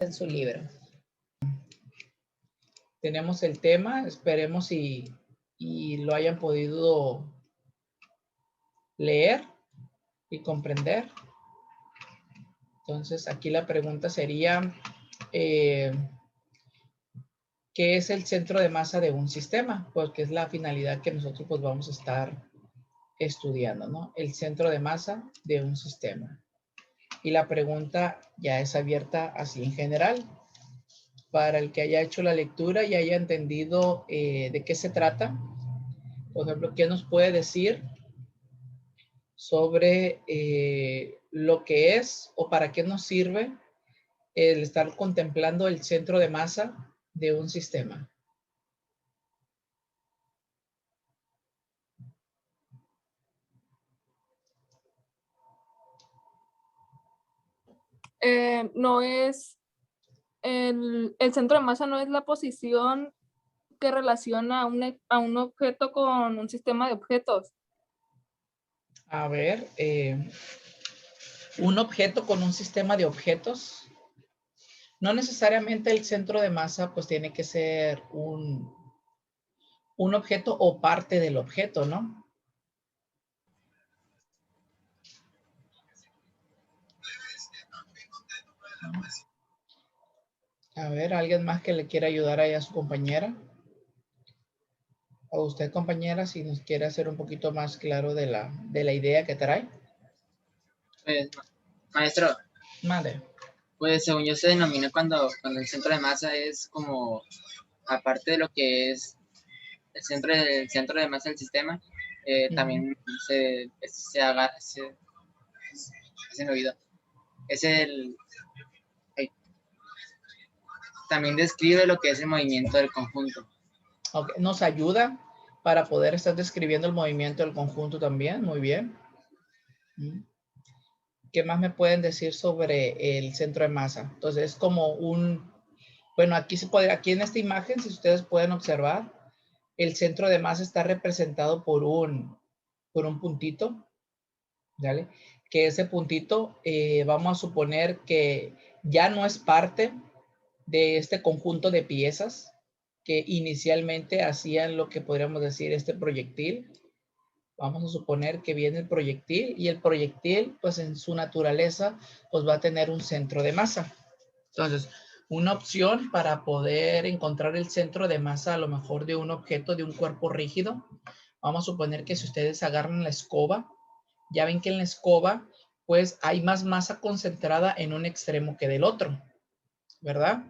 en su libro. Tenemos el tema, esperemos y lo hayan podido leer y comprender. Entonces, aquí la pregunta sería, ¿qué es el centro de masa de un sistema? Porque es la finalidad que nosotros pues vamos a estar estudiando, ¿no? El centro de masa de un sistema. Y la pregunta ya es abierta así en general. Para el que haya hecho la lectura y haya entendido de qué se trata. Por ejemplo, ¿qué nos puede decir sobre lo que es o para qué nos sirve el estar contemplando el centro de masa de un sistema? No es el centro de masa, no es la posición que relaciona a un objeto con un sistema de objetos. A ver, un objeto con un sistema de objetos. No necesariamente el centro de masa pues tiene que ser un objeto o parte del objeto, ¿no? A ver, ¿alguien más que le quiera ayudar ahí a su compañera? O usted, compañera, si nos quiere hacer un poquito más claro de la idea que trae. Maestro, Mande. pues según yo se denomina cuando el centro de masa es como, aparte de lo que es el centro de masa del sistema, también se me olvidó. Es también describe lo que es el movimiento del conjunto. Okay. Nos ayuda para poder estar describiendo el movimiento del conjunto también. Muy bien. ¿Qué más me pueden decir sobre el centro de masa? Entonces es como bueno, aquí en esta imagen, si ustedes pueden observar, el centro de masa está representado por un puntito, ¿vale? Que ese puntito vamos a suponer que ya no es parte de este conjunto de piezas que inicialmente hacían lo que podríamos decir este proyectil. Vamos a suponer que viene el proyectil y el proyectil, pues en su naturaleza, pues va a tener un centro de masa. Entonces, una opción para poder encontrar el centro de masa a lo mejor de un objeto, de un cuerpo rígido, vamos a suponer que si ustedes agarran la escoba, ya ven que en la escoba, pues hay más masa concentrada en un extremo que del otro, ¿verdad?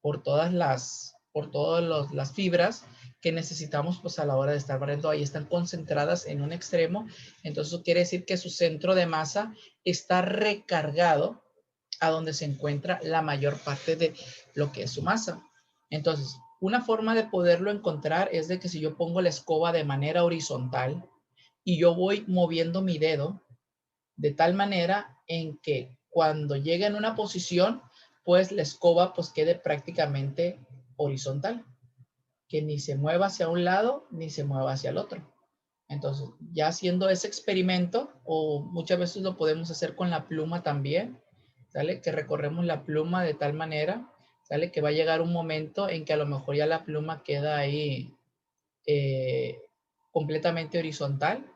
Por todas las fibras que necesitamos pues a la hora de estar barriendo, ahí están concentradas en un extremo. Entonces eso quiere decir que su centro de masa está recargado a donde se encuentra la mayor parte de lo que es su masa. Entonces, una forma de poderlo encontrar es de que si yo pongo la escoba de manera horizontal y yo voy moviendo mi dedo de tal manera en que cuando llegue en una posición, pues la escoba pues quede prácticamente horizontal, que ni se mueva hacia un lado ni se mueva hacia el otro. Entonces, ya haciendo ese experimento, o muchas veces lo podemos hacer con la pluma también, ¿sale? Que recorremos la pluma de tal manera, ¿sale? Que va a llegar un momento en que a lo mejor ya la pluma queda ahí completamente horizontal,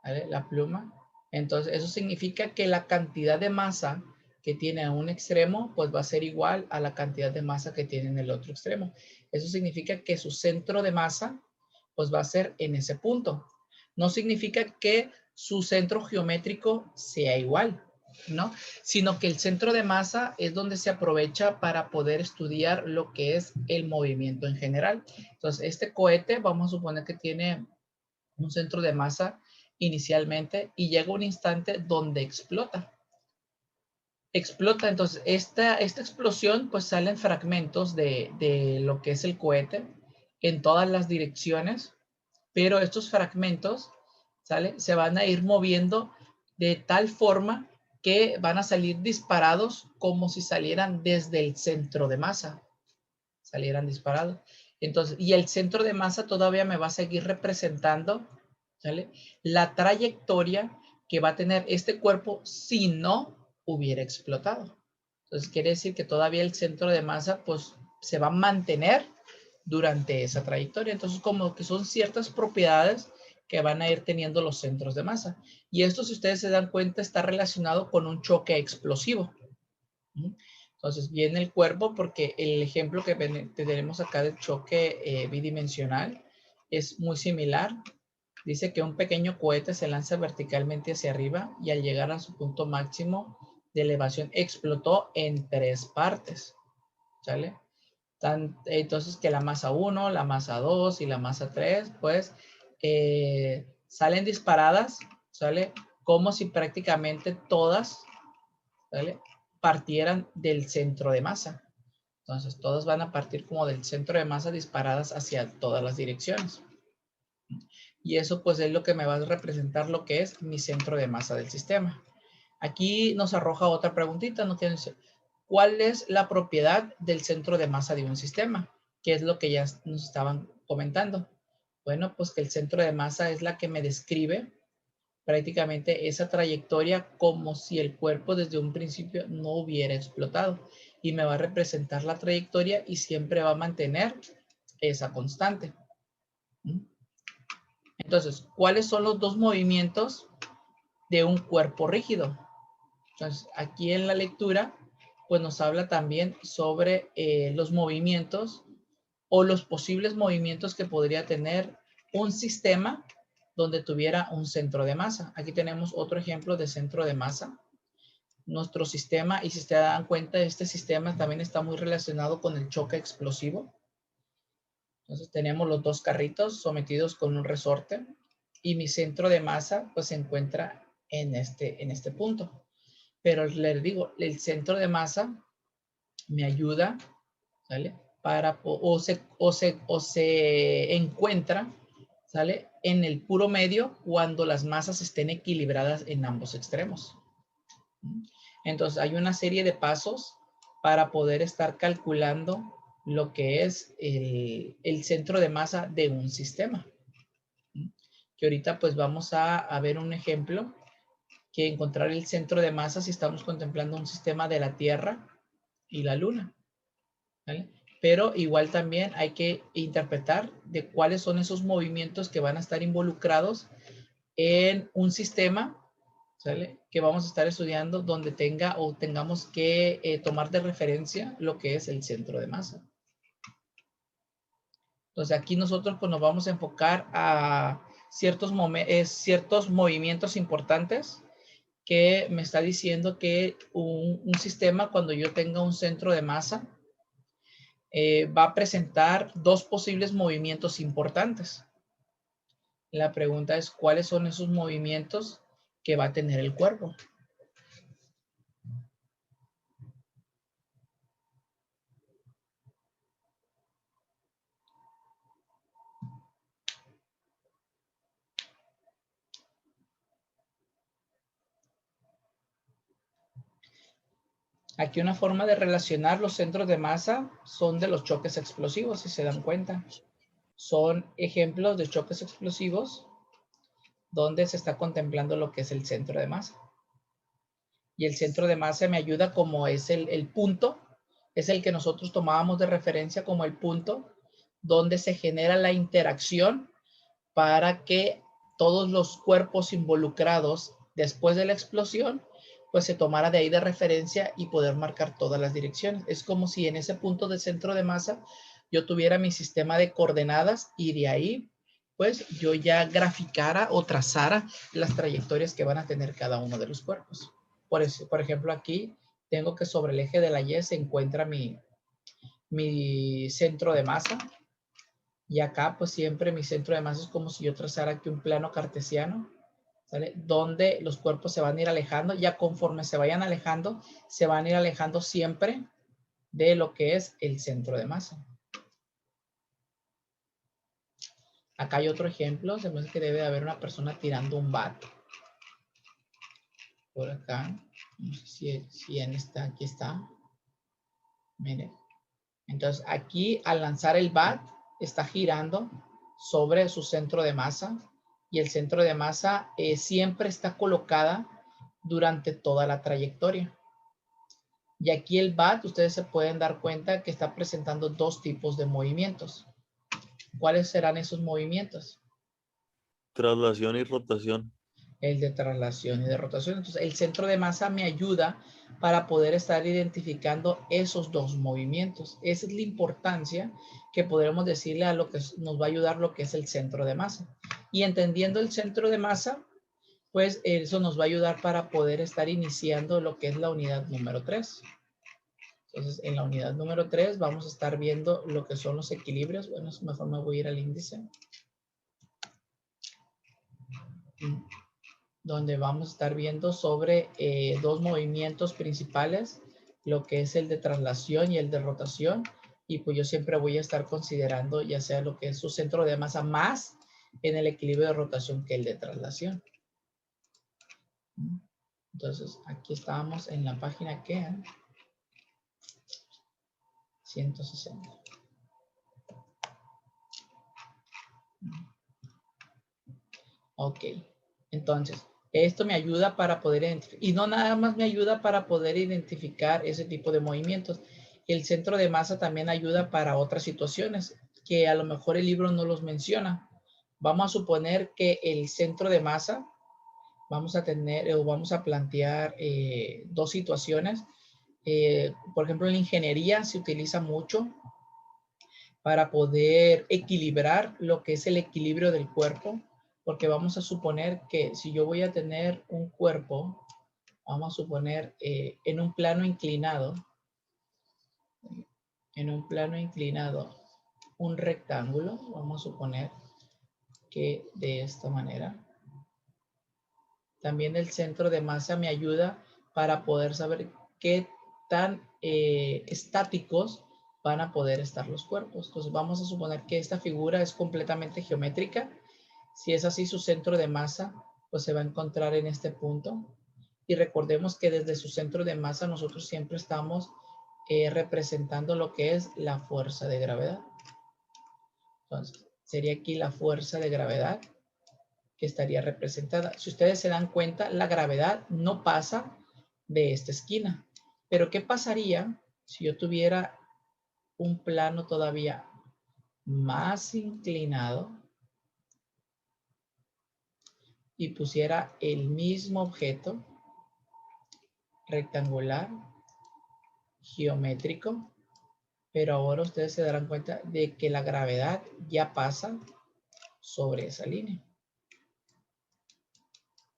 ¿vale? La pluma. Entonces, eso significa que la cantidad de masa que tiene en un extremo, pues va a ser igual a la cantidad de masa que tiene en el otro extremo. Eso significa que su centro de masa, pues va a ser en ese punto. No significa que su centro geométrico sea igual, ¿no? Sino que el centro de masa es donde se aprovecha para poder estudiar lo que es el movimiento en general. Entonces, este cohete, vamos a suponer que tiene un centro de masa inicialmente y llega un instante donde explota. Explota, entonces esta explosión pues salen fragmentos de lo que es el cohete en todas las direcciones, pero estos fragmentos, ¿sale? Se van a ir moviendo de tal forma que van a salir disparados como si salieran desde el centro de masa. Salieran disparados. Entonces, y el centro de masa todavía me va a seguir representando, ¿sale? La trayectoria que va a tener este cuerpo si no hubiera explotado. Entonces quiere decir que todavía el centro de masa pues se va a mantener durante esa trayectoria. Entonces como que son ciertas propiedades que van a ir teniendo los centros de masa. Y esto, si ustedes se dan cuenta, está relacionado con un choque explosivo. Entonces viene el cuerpo, porque el ejemplo que tenemos acá del choque bidimensional es muy similar. Dice que un pequeño cohete se lanza verticalmente hacia arriba y al llegar a su punto máximo de elevación explotó en 3 partes. ¿Sale? Entonces que la masa 1, la masa 2 y la masa 3, pues salen disparadas, ¿sale? Como si prácticamente todas, ¿sale?, partieran del centro de masa. Entonces todas van a partir como del centro de masa disparadas hacia todas las direcciones. Y eso pues es lo que me va a representar lo que es mi centro de masa del sistema. Aquí nos arroja otra preguntita, ¿no? ¿Cuál es la propiedad del centro de masa de un sistema? ¿Qué es lo que ya nos estaban comentando? Bueno, pues que el centro de masa es la que me describe prácticamente esa trayectoria como si el cuerpo desde un principio no hubiera explotado. Y me va a representar la trayectoria y siempre va a mantener esa constante. Entonces, ¿cuáles son los dos movimientos de un cuerpo rígido? Entonces, aquí en la lectura, pues nos habla también sobre los movimientos o los posibles movimientos que podría tener un sistema donde tuviera un centro de masa. Aquí tenemos otro ejemplo de centro de masa. Nuestro sistema, y si se dan cuenta, este sistema también está muy relacionado con el choque explosivo. Entonces tenemos los dos carritos sometidos con un resorte y mi centro de masa pues se encuentra en este punto. Pero les digo, el centro de masa me ayuda, ¿sale? O se encuentra, ¿sale?, en el puro medio cuando las masas estén equilibradas en ambos extremos. Entonces hay una serie de pasos para poder estar calculando lo que es el centro de masa de un sistema. Que ahorita pues vamos a ver un ejemplo, que encontrar el centro de masa si estamos contemplando un sistema de la Tierra y la Luna, ¿vale? Pero igual también hay que interpretar de cuáles son esos movimientos que van a estar involucrados en un sistema, ¿sale?, que vamos a estar estudiando donde tengamos que tomar de referencia lo que es el centro de masa. Entonces aquí nosotros pues nos vamos a enfocar a ciertos movimientos importantes que me está diciendo que un sistema, cuando yo tenga un centro de masa, va a presentar dos posibles movimientos importantes. La pregunta es, ¿cuáles son esos movimientos que va a tener el cuerpo? Aquí una forma de relacionar los centros de masa son de los choques explosivos, si se dan cuenta. Son ejemplos de choques explosivos donde se está contemplando lo que es el centro de masa. Y el centro de masa me ayuda como es el punto, es el que nosotros tomábamos de referencia como el punto donde se genera la interacción para que todos los cuerpos involucrados después de la explosión pues se tomara de ahí de referencia y poder marcar todas las direcciones. Es como si en ese punto del centro de masa yo tuviera mi sistema de coordenadas y de ahí pues yo ya graficara o trazara las trayectorias que van a tener cada uno de los cuerpos. Por ejemplo, aquí tengo que sobre el eje de la Y se encuentra mi centro de masa. Y acá pues siempre mi centro de masa es como si yo trazara aquí un plano cartesiano, ¿sale?, donde los cuerpos se van a ir alejando. Ya conforme se vayan alejando, se van a ir alejando siempre de lo que es el centro de masa. Acá hay otro ejemplo. Se me hace que debe de haber una persona tirando un bat. Por acá. No sé si en esta, aquí está. Miren. Entonces aquí al lanzar el bat está girando sobre su centro de masa y el centro de masa siempre está colocada durante toda la trayectoria. Y aquí el BAT, ustedes se pueden dar cuenta que está presentando dos tipos de movimientos. ¿Cuáles serán esos movimientos? Traslación y rotación. El de traslación y de rotación. Entonces, el centro de masa me ayuda para poder estar identificando esos dos movimientos. Esa es la importancia que podremos decirle a lo que nos va a ayudar lo que es el centro de masa. Y entendiendo el centro de masa, pues eso nos va a ayudar para poder estar iniciando lo que es la unidad número 3. Entonces, en la unidad número 3 vamos a estar viendo lo que son los equilibrios. Bueno, mejor me voy a ir al índice. Donde vamos a estar viendo sobre dos movimientos principales, lo que es el de traslación y el de rotación. Y pues yo siempre voy a estar considerando ya sea lo que es su centro de masa más en el equilibrio de rotación que el de traslación. Entonces, aquí estábamos en la página que 160. Ok, entonces, esto me ayuda para poder identificar, y no nada más me ayuda para poder identificar ese tipo de movimientos. El centro de masa también ayuda para otras situaciones que a lo mejor el libro no los menciona. Vamos a suponer que el centro de masa, vamos a tener o vamos a plantear dos situaciones. Por ejemplo, en la ingeniería se utiliza mucho para poder equilibrar lo que es el equilibrio del cuerpo, porque vamos a suponer que si yo voy a tener un cuerpo, vamos a suponer en un plano inclinado, un rectángulo, vamos a suponer que de esta manera. También el centro de masa me ayuda para poder saber qué tan estáticos van a poder estar los cuerpos. Entonces vamos a suponer que esta figura es completamente geométrica. Si es así, su centro de masa pues se va a encontrar en este punto. Y recordemos que desde su centro de masa nosotros siempre estamos representando lo que es la fuerza de gravedad. Entonces sería aquí la fuerza de gravedad que estaría representada. Si ustedes se dan cuenta, la gravedad no pasa de esta esquina. Pero ¿qué pasaría si yo tuviera un plano todavía más inclinado y pusiera el mismo objeto rectangular, geométrico, pero ahora ustedes se darán cuenta de que la gravedad ya pasa sobre esa línea?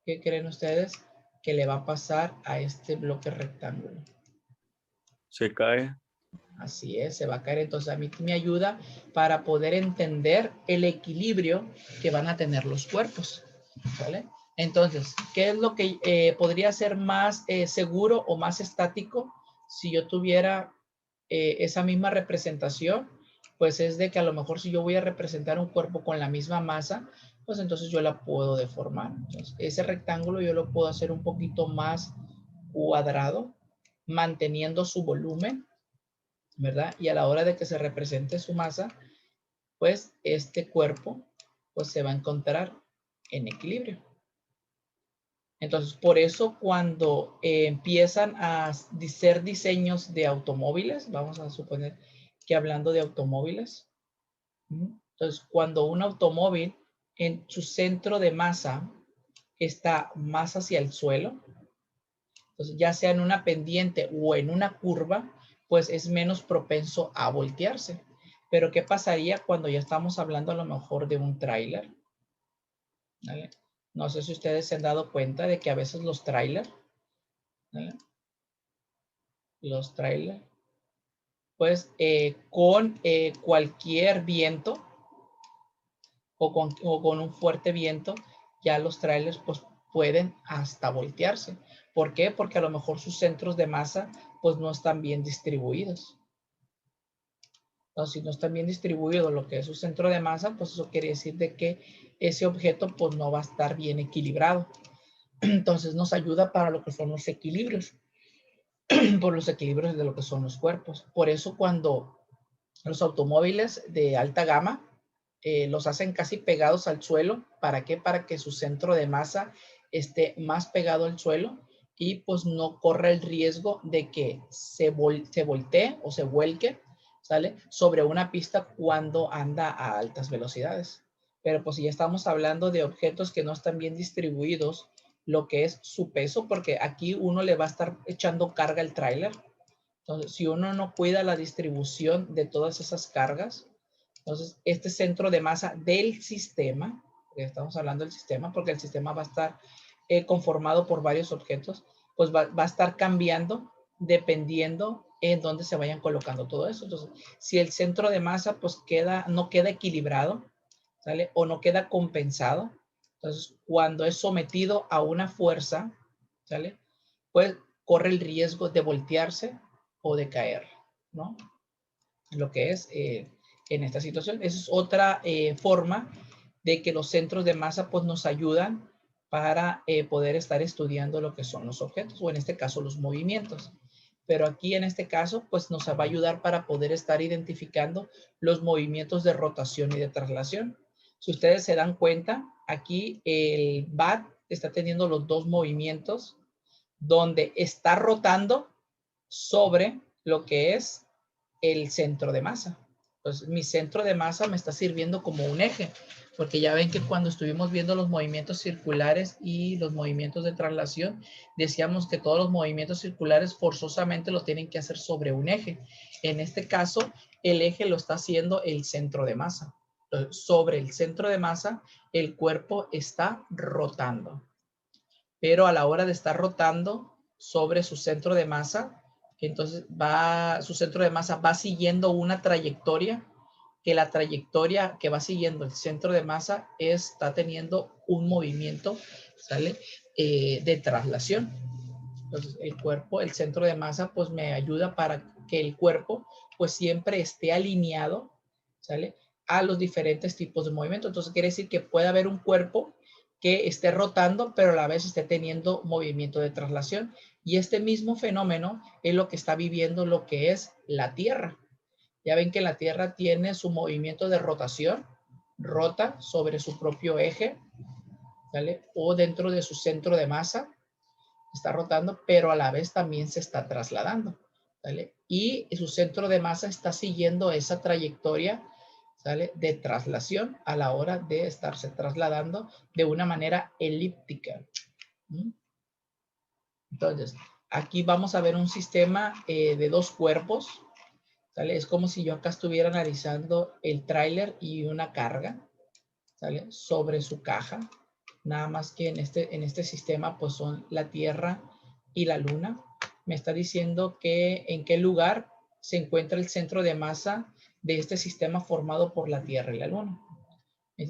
¿Qué creen ustedes que le va a pasar a este bloque rectángulo? Se cae. Así es, se va a caer. Entonces a mí me ayuda para poder entender el equilibrio que van a tener los cuerpos, ¿vale? Entonces, ¿qué es lo que podría ser más seguro o más estático si yo tuviera esa misma representación? Pues es de que a lo mejor si yo voy a representar un cuerpo con la misma masa, pues entonces yo la puedo deformar. Entonces, ese rectángulo yo lo puedo hacer un poquito más cuadrado, manteniendo su volumen, ¿verdad? Y a la hora de que se represente su masa, pues este cuerpo pues se va a encontrar en equilibrio. Entonces, por eso cuando empiezan a ser diseños de automóviles, vamos a suponer que hablando de automóviles, entonces cuando un automóvil en su centro de masa está más hacia el suelo, entonces ya sea en una pendiente o en una curva, pues es menos propenso a voltearse. Pero ¿qué pasaría cuando ya estamos hablando a lo mejor de un tráiler? ¿Vale? No sé si ustedes se han dado cuenta de que a veces los tráiler, ¿vale? Los tráiler, pues con cualquier viento o con un fuerte viento, ya los trailers pues pueden hasta voltearse. ¿Por qué? Porque a lo mejor sus centros de masa pues no están bien distribuidos. Entonces, si no están bien distribuidos lo que es su centro de masa, pues eso quiere decir de que ese objeto pues no va a estar bien equilibrado. Entonces nos ayuda para lo que son los equilibrios, por los equilibrios de lo que son los cuerpos. Por eso cuando los automóviles de alta gama los hacen casi pegados al suelo. ¿Para qué? Para que su centro de masa esté más pegado al suelo y pues no corre el riesgo de que se voltee o se vuelque, ¿sale? Sobre una pista cuando anda a altas velocidades. Pero pues si ya estamos hablando de objetos que no están bien distribuidos, lo que es su peso, porque aquí uno le va a estar echando carga al tráiler. Entonces, si uno no cuida la distribución de todas esas cargas, entonces este centro de masa del sistema, porque estamos hablando del sistema, porque el sistema va a estar conformado por varios objetos, pues va a estar cambiando dependiendo en dónde se vayan colocando todo eso. Entonces, si el centro de masa pues no queda equilibrado, ¿sale? O no queda compensado, entonces cuando es sometido a una fuerza, ¿sale? Pues corre el riesgo de voltearse o de caer, ¿no? Lo que es en esta situación. Esa es otra forma de que los centros de masa pues nos ayudan para poder estar estudiando lo que son los objetos o en este caso los movimientos. Pero aquí en este caso pues nos va a ayudar para poder estar identificando los movimientos de rotación y de traslación. Si ustedes se dan cuenta, aquí el BAT está teniendo los dos movimientos donde está rotando sobre lo que es el centro de masa. Entonces, mi centro de masa me está sirviendo como un eje, porque ya ven que cuando estuvimos viendo los movimientos circulares y los movimientos de traslación, decíamos que todos los movimientos circulares forzosamente lo tienen que hacer sobre un eje. En este caso, el eje lo está haciendo el centro de masa. Entonces, sobre el centro de masa, el cuerpo está rotando. Pero a la hora de estar rotando sobre su centro de masa, entonces su centro de masa va siguiendo una trayectoria, que la trayectoria que va siguiendo el centro de masa está teniendo un movimiento, ¿sale? De traslación. Entonces el cuerpo, el centro de masa, pues me ayuda para que el cuerpo pues siempre esté alineado, ¿sale? A los diferentes tipos de movimiento. Entonces quiere decir que puede haber un cuerpo que esté rotando, pero a la vez esté teniendo movimiento de traslación. Y este mismo fenómeno es lo que está viviendo lo que es la Tierra. Ya ven que la Tierra tiene su movimiento de rotación, rota sobre su propio eje, ¿vale? O dentro de su centro de masa, está rotando, pero a la vez también se está trasladando, ¿vale? Y su centro de masa está siguiendo esa trayectoria, ¿sale? De traslación a la hora de estarse trasladando de una manera elíptica. Entonces, aquí vamos a ver un sistema de dos cuerpos, ¿sale? Es como si yo acá estuviera analizando el tráiler y una carga, ¿sale? Sobre su caja. Nada más que en este sistema pues son la Tierra y la Luna. Me está diciendo que en qué lugar se encuentra el centro de masa de este sistema formado por la Tierra y la Luna.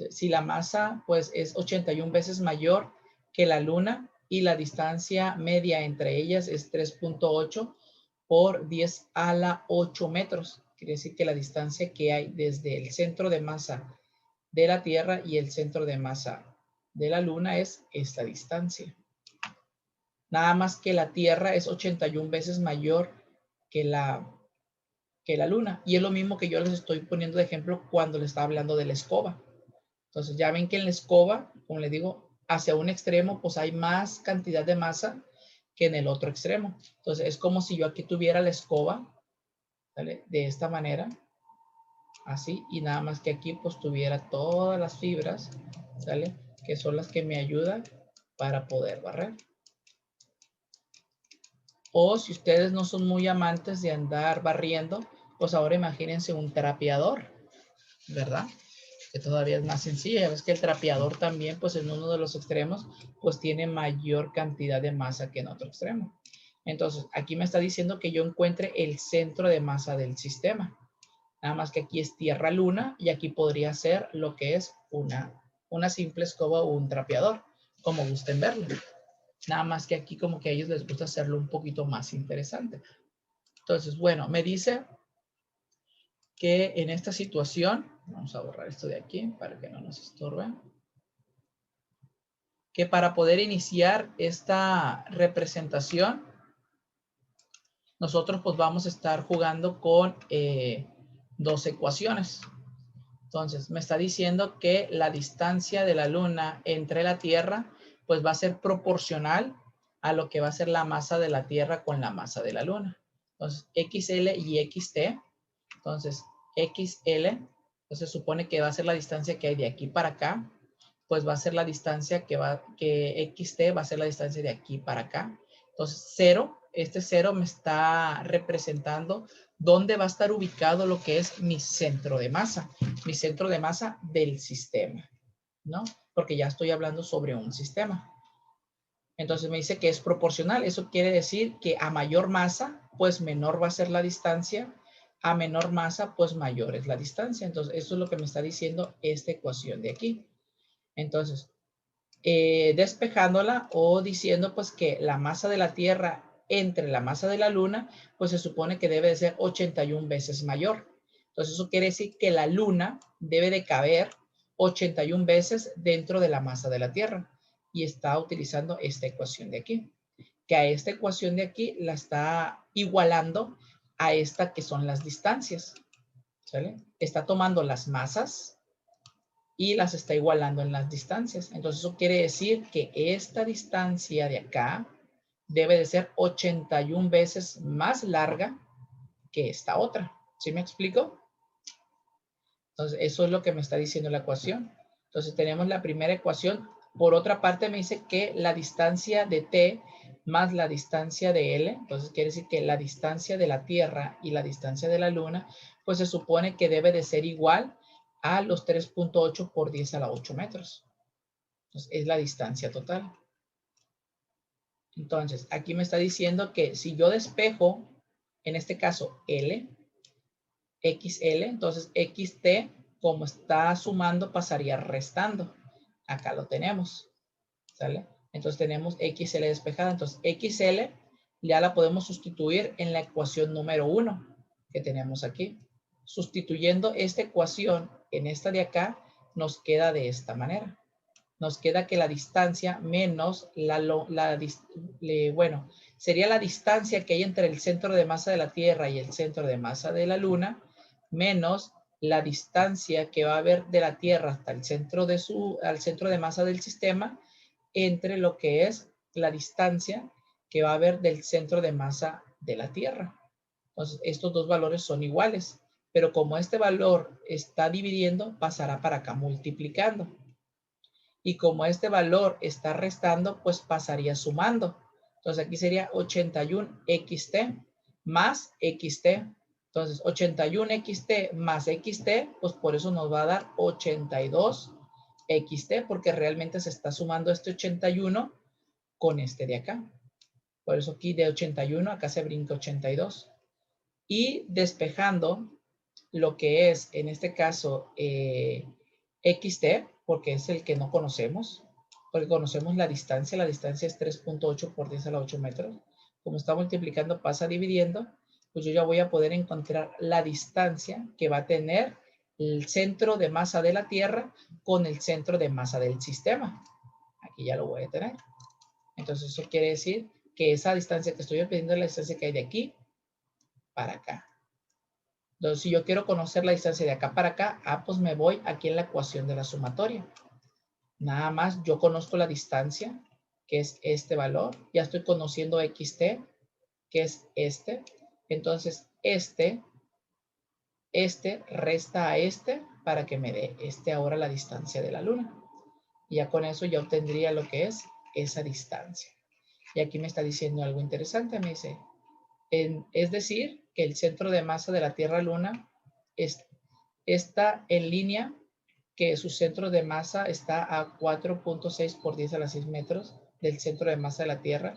Si la masa pues es 81 veces mayor que la Luna y la distancia media entre ellas es 3.8 por 10 a la 8 metros. Quiere decir que la distancia que hay desde el centro de masa de la Tierra y el centro de masa de la Luna es esta distancia. Nada más que la Tierra es 81 veces mayor que la Luna. Y es lo mismo que yo les estoy poniendo de ejemplo cuando les estaba hablando de la escoba. Entonces ya ven que en la escoba, como les digo, hacia un extremo pues hay más cantidad de masa que en el otro extremo. Entonces es como si yo aquí tuviera la escoba, ¿vale? De esta manera, así, y nada más que aquí pues tuviera todas las fibras, ¿sale? Que son las que me ayudan para poder barrer. O si ustedes no son muy amantes de andar barriendo, pues ahora imagínense un trapeador, ¿verdad? Que todavía es más sencillo. Ya ves que el trapeador también, pues en uno de los extremos, pues tiene mayor cantidad de masa que en otro extremo. Entonces, aquí me está diciendo que yo encuentre el centro de masa del sistema. Nada más que aquí es Tierra-Luna y aquí podría ser lo que es una simple escoba o un trapeador, como gusten verlo. Nada más que aquí como que a ellos les gusta hacerlo un poquito más interesante. Entonces, bueno, me dice que en esta situación, vamos a borrar esto de aquí para que no nos estorbe, que para poder iniciar esta representación, nosotros pues vamos a estar jugando con dos ecuaciones. Entonces, me está diciendo que la distancia de la Luna entre la Tierra, pues va a ser proporcional a lo que va a ser la masa de la Tierra con la masa de la Luna. Entonces, XL y XT. Entonces, XL, pues se supone que va a ser la distancia que hay de aquí para acá. Pues va a ser la distancia que XT va a ser la distancia de aquí para acá. Entonces, 0, este 0 me está representando dónde va a estar ubicado lo que es mi centro de masa del sistema, ¿no? Porque ya estoy hablando sobre un sistema. Entonces me dice que es proporcional. Eso quiere decir que a mayor masa, pues menor va a ser la distancia. A menor masa, pues mayor es la distancia. Entonces, eso es lo que me está diciendo esta ecuación de aquí. Entonces, despejándola o diciendo pues que la masa de la Tierra entre la masa de la Luna, pues se supone que debe de ser 81 veces mayor. Entonces, eso quiere decir que la Luna debe de caber 81 veces dentro de la masa de la Tierra. Y está utilizando esta ecuación de aquí. Que a esta ecuación de aquí la está igualando a esta que son las distancias. ¿Sale? Está tomando las masas y las está igualando en las distancias. Entonces eso quiere decir que esta distancia de acá debe de ser 81 veces más larga que esta otra. ¿Sí me explico? Entonces eso es lo que me está diciendo la ecuación. Entonces tenemos la primera ecuación. Por otra parte me dice que la distancia de T más la distancia de L, entonces quiere decir que la distancia de la Tierra y la distancia de la Luna, pues se supone que debe de ser igual a los 3.8 por 10 a la 8 metros. Entonces, es la distancia total. Entonces, aquí me está diciendo que si yo despejo, en este caso L, XL, entonces XT, como está sumando, pasaría restando. Acá lo tenemos. ¿Sale? Entonces tenemos XL despejada. Entonces XL ya la podemos sustituir en la ecuación número 1 que tenemos aquí. Sustituyendo esta ecuación en esta de acá, nos queda de esta manera. Nos queda que la distancia menos bueno, sería la distancia que hay entre el centro de masa de la Tierra y el centro de masa de la Luna, menos la distancia que va a haber de la Tierra hasta el centro al centro de masa del sistema, entre lo que es la distancia que va a haber del centro de masa de la Tierra. Entonces, estos dos valores son iguales, pero como este valor está dividiendo, pasará para acá multiplicando. Y como este valor está restando, pues pasaría sumando. Entonces, aquí sería 81 XT más XT. Entonces, 81 XT más XT, pues por eso nos va a dar 82 XT, porque realmente se está sumando este 81 con este de acá. Por eso aquí de 81, acá se brinca 82. Y despejando lo que es, en este caso, XT, porque es el que no conocemos, porque conocemos la distancia es 3.8 por 10 a la 8 metros. Como está multiplicando, pasa dividiendo, pues yo ya voy a poder encontrar la distancia que va a tener el centro de masa de la Tierra con el centro de masa del sistema. Aquí ya lo voy a tener. Entonces eso quiere decir que esa distancia que estoy pidiendo es la distancia que hay de aquí para acá. Entonces si yo quiero conocer la distancia de acá para acá, pues me voy aquí en la ecuación de la sumatoria. Nada más yo conozco la distancia, que es este valor. Ya estoy conociendo XT, que es este. Entonces este resta a este para que me dé ahora la distancia de la Luna. Y ya con eso ya obtendría lo que es esa distancia. Y aquí me está diciendo algo interesante. Me dice, es decir, que el centro de masa de la Tierra-Luna está en línea, que su centro de masa está a 4.6 por 10 a la 6 metros del centro de masa de la Tierra.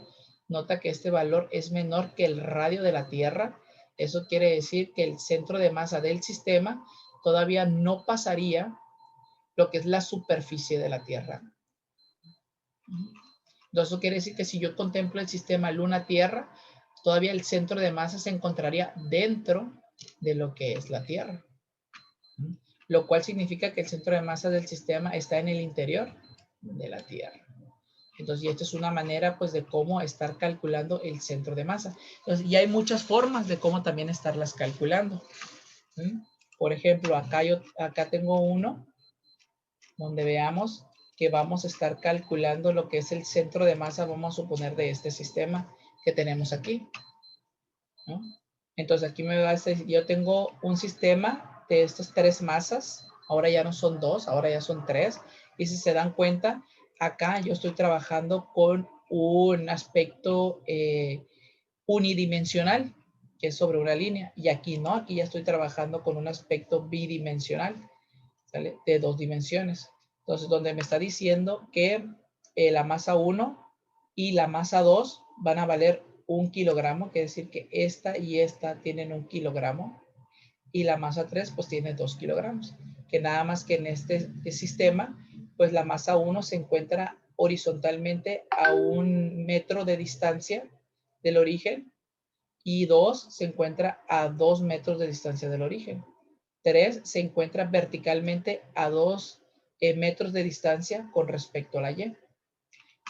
Nota que este valor es menor que el radio de la Tierra. Eso quiere decir que el centro de masa del sistema todavía no pasaría lo que es la superficie de la Tierra. Entonces, eso quiere decir que si yo contemplo el sistema Luna-Tierra, todavía el centro de masa se encontraría dentro de lo que es la Tierra. Lo cual significa que el centro de masa del sistema está en el interior de la Tierra. Entonces, y esta es una manera, pues, de cómo estar calculando el centro de masa. Entonces, y hay muchas formas de cómo también estarlas calculando. Por ejemplo, acá tengo uno donde veamos que vamos a estar calculando lo que es el centro de masa, vamos a suponer, de este sistema que tenemos aquí, ¿no? Entonces aquí me va a decir, yo tengo un sistema de estas 3 masas, ahora ya no son 2, ahora ya son 3, y si se dan cuenta, acá yo estoy trabajando con un aspecto unidimensional, que es sobre una línea, y aquí no, aquí ya estoy trabajando con un aspecto bidimensional, ¿sale? De 2 dimensiones. Entonces, donde me está diciendo que la masa 1 y la masa 2 van a valer 1 kilogramo, quiere decir que esta y esta tienen 1 kilogramo, y la masa 3 pues tiene 2 kilogramos, que nada más que en este sistema, pues la masa 1 se encuentra horizontalmente a 1 metro de distancia del origen, y 2 se encuentra a 2 metros de distancia del origen. 3 se encuentra verticalmente a 2 metros de distancia con respecto a la Y.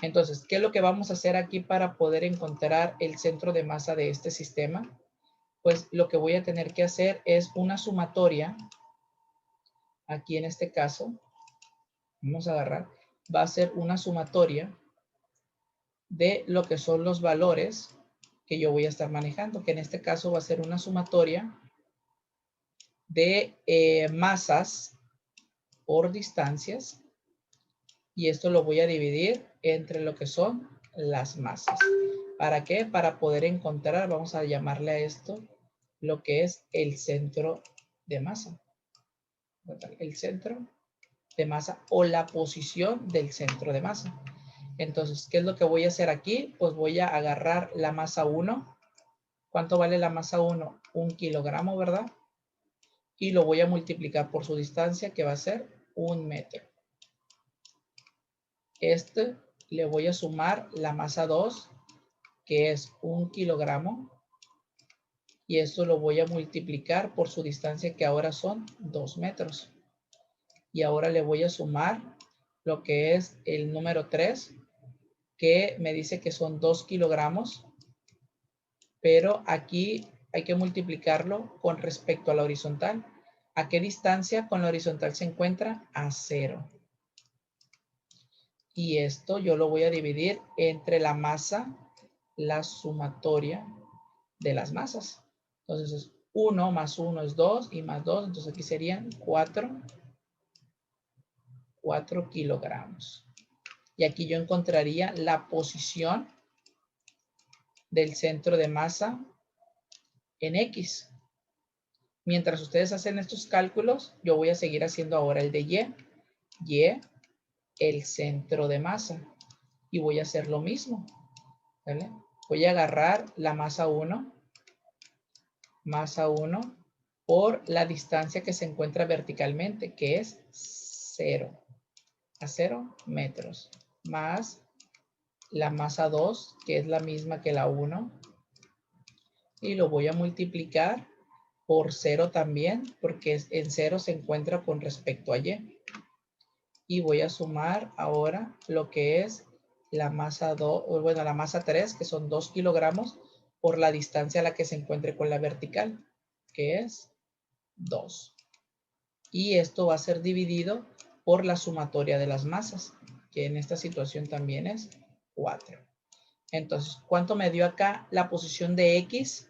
Entonces, ¿qué es lo que vamos a hacer aquí para poder encontrar el centro de masa de este sistema? Pues lo que voy a tener que hacer es una sumatoria. Aquí en este caso, vamos a agarrar, va a ser una sumatoria de lo que son los valores que yo voy a estar manejando, que en este caso va a ser una sumatoria de masas por distancias, y esto lo voy a dividir entre lo que son las masas. ¿Para qué? Para poder encontrar, vamos a llamarle a esto, lo que es el centro de masa. El centro de masa o la posición del centro de masa. Entonces, ¿qué es lo que voy a hacer aquí? Pues voy a agarrar la masa 1. ¿Cuánto vale la masa 1? 1 kilogramo, ¿verdad? Y lo voy a multiplicar por su distancia, que va a ser 1 metro. Le voy a sumar la masa 2, que es 1 kilogramo. Y esto lo voy a multiplicar por su distancia, que ahora son 2 metros. Y ahora le voy a sumar lo que es el número 3, que me dice que son 2 kilogramos. Pero aquí hay que multiplicarlo con respecto a la horizontal. ¿A qué distancia con la horizontal se encuentra? A 0. Y esto yo lo voy a dividir entre la masa, la sumatoria de las masas. Entonces es 1 más 1 es 2 y más 2. Entonces aquí serían 4 kilogramos. Y aquí yo encontraría la posición del centro de masa en X. Mientras ustedes hacen estos cálculos, yo voy a seguir haciendo ahora el de Y. Y, el centro de masa. Y voy a hacer lo mismo, ¿vale? Voy a agarrar la masa 1 por la distancia que se encuentra verticalmente, que es 0, a 0 metros, más la masa 2, que es la misma que la 1, y lo voy a multiplicar por 0 también, porque en 0 se encuentra con respecto a Y. Y voy a sumar ahora lo que es la masa 2, bueno, la masa 3, que son 2 kilogramos, por la distancia a la que se encuentre con la vertical, que es 2. Y esto va a ser dividido por la sumatoria de las masas, que en esta situación también es 4. Entonces, ¿cuánto me dio acá la posición de X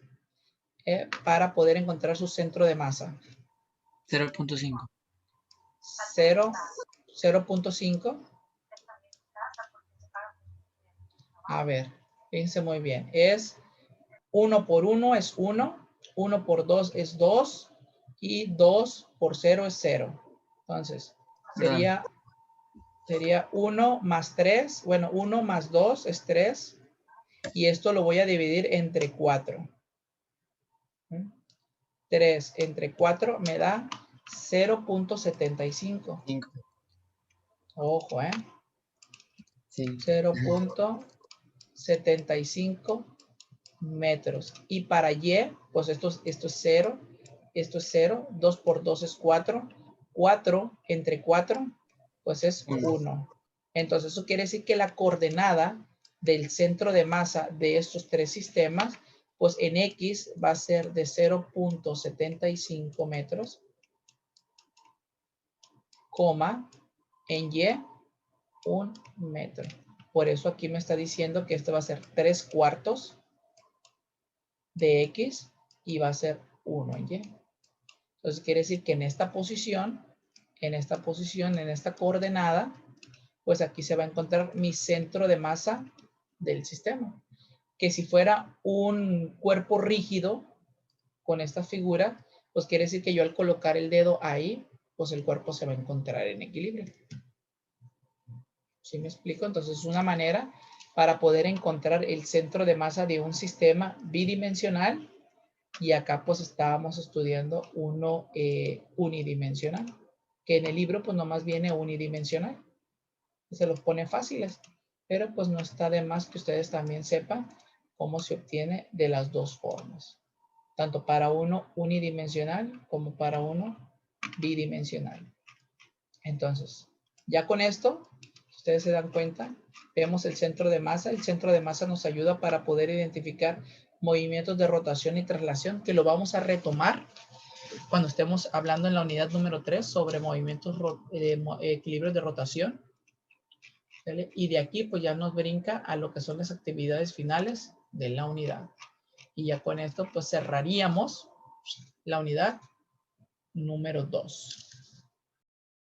para poder encontrar su centro de masa? 0.5. 0.5. A ver, fíjense muy bien. Es 1 por 1 es 1, 1 por 2 es 2 y 2 por 0 es 0. Entonces, sería 1 más 3. Bueno, 1 más 2 es 3. Y esto lo voy a dividir entre 4. 3 entre 4 me da 0.75. Ojo, Sí. 0.75 metros. Y para Y, pues esto es 0. Esto es 0. 2 por 2 es 4. 4 entre 4, pues es 1. Entonces eso quiere decir que la coordenada del centro de masa de estos 3 sistemas, pues en X va a ser de 0.75 metros, coma, en Y 1 metro. Por eso aquí me está diciendo que esto va a ser 3/4 de X y va a ser 1 en Y. Entonces quiere decir que en esta posición, en esta coordenada, pues aquí se va a encontrar mi centro de masa del sistema. Que si fuera un cuerpo rígido con esta figura, pues quiere decir que yo al colocar el dedo ahí, pues el cuerpo se va a encontrar en equilibrio. ¿Sí me explico? Entonces es una manera para poder encontrar el centro de masa de un sistema bidimensional. Y acá pues estábamos estudiando uno unidimensional, que en el libro pues nomás viene unidimensional. Se los pone fáciles, pero pues no está de más que ustedes también sepan cómo se obtiene de las dos formas. Tanto para uno unidimensional como para uno bidimensional. Entonces, ya con esto, ustedes se dan cuenta, vemos el centro de masa. El centro de masa nos ayuda para poder identificar movimientos de rotación y traslación, que lo vamos a retomar cuando estemos hablando en la unidad número 3 sobre movimientos, equilibrios de rotación. ¿Vale? Y de aquí pues ya nos brinca a lo que son las actividades finales de la unidad. Y ya con esto pues cerraríamos la unidad número 2.